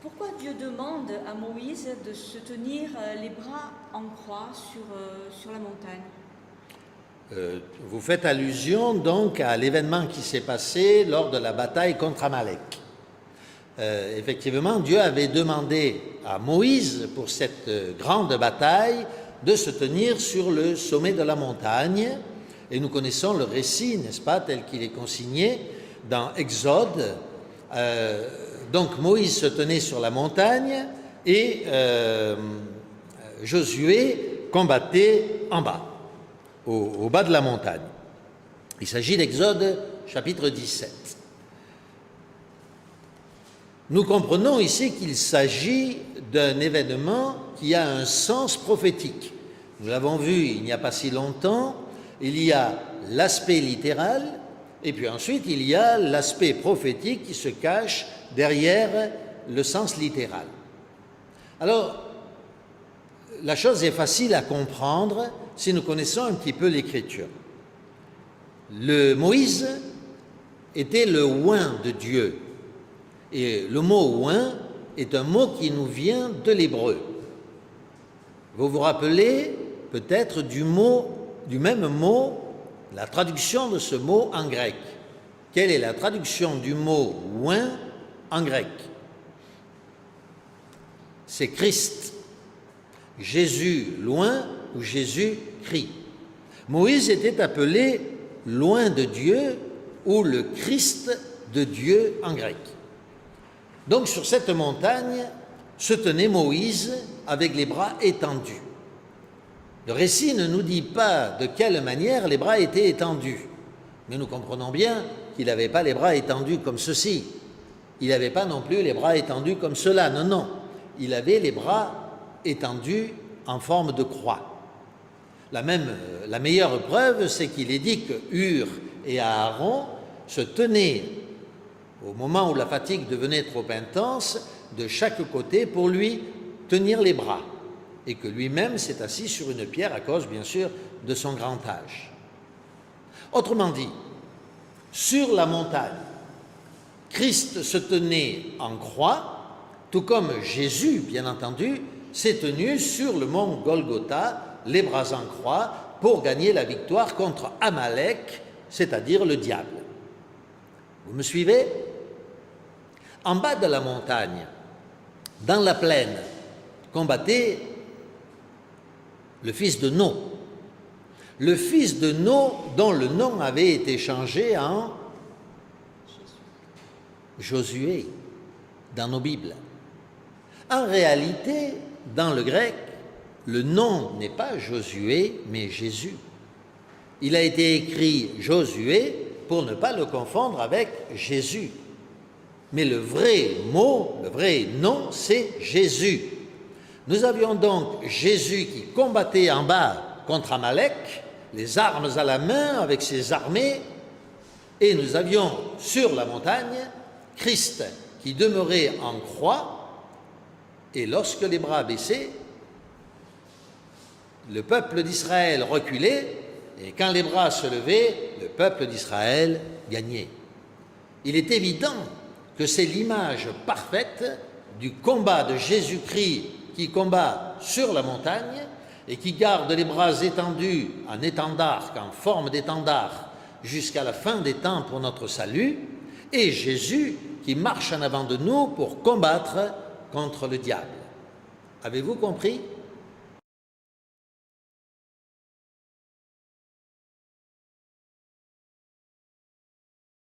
Pourquoi Dieu demande à Moïse de se tenir les bras en croix sur la montagne? Vous faites allusion donc à l'événement qui s'est passé lors de la bataille contre Amalek. Effectivement, Dieu avait demandé à Moïse, pour cette grande bataille, de se tenir sur le sommet de la montagne. Et nous connaissons le récit, n'est-ce pas, tel qu'il est consigné dans Exode. Donc Moïse se tenait sur la montagne et Josué combattait en bas, au bas de la montagne. Il s'agit d'Exode chapitre 17. Nous comprenons ici qu'il s'agit d'un événement qui a un sens prophétique. Nous l'avons vu il n'y a pas si longtemps, il y a l'aspect littéral et puis ensuite il y a l'aspect prophétique qui se cache derrière le sens littéral. Alors, la chose est facile à comprendre si nous connaissons un petit peu l'Écriture. Moïse était le oint de Dieu. Et le mot oint est un mot qui nous vient de l'hébreu. Vous vous rappelez peut-être du même mot, la traduction de ce mot en grec. Quelle est la traduction du mot oint en grec? C'est Christ. Jésus loin ou Jésus Christ. Moïse était appelé loin de Dieu ou le Christ de Dieu en grec. Donc sur cette montagne se tenait Moïse avec les bras étendus. Le récit ne nous dit pas de quelle manière les bras étaient étendus, mais nous comprenons bien qu'il n'avait pas les bras étendus comme ceci. Il n'avait pas non plus les bras étendus comme cela, non, non. Il avait les bras étendus en forme de croix. La meilleure preuve, c'est qu'il est dit que Hur et Aaron se tenaient, au moment où la fatigue devenait trop intense, de chaque côté pour lui tenir les bras, et que lui-même s'est assis sur une pierre à cause, bien sûr, de son grand âge. Autrement dit, sur la montagne, Christ se tenait en croix, tout comme Jésus, bien entendu, s'est tenu sur le mont Golgotha, les bras en croix, pour gagner la victoire contre Amalek, c'est-à-dire le diable. Vous me suivez? En bas de la montagne, dans la plaine, combattait le fils de No. Le fils de No, dont le nom avait été changé en Josué dans nos Bibles. En réalité, dans le grec, le nom n'est pas Josué, mais Jésus. Il a été écrit Josué pour ne pas le confondre avec Jésus. Mais le vrai mot, le vrai nom, c'est Jésus. Nous avions donc Jésus qui combattait en bas contre Amalek, les armes à la main avec ses armées, et nous avions sur la montagne Christ qui demeurait en croix, et lorsque les bras baissaient, le peuple d'Israël reculait, et quand les bras se levaient, le peuple d'Israël gagnait. Il est évident que c'est l'image parfaite du combat de Jésus-Christ qui combat sur la montagne et qui garde les bras étendus en étendard, en forme d'étendard, jusqu'à la fin des temps pour notre salut, et Jésus qui marche en avant de nous pour combattre contre le diable. Avez-vous compris?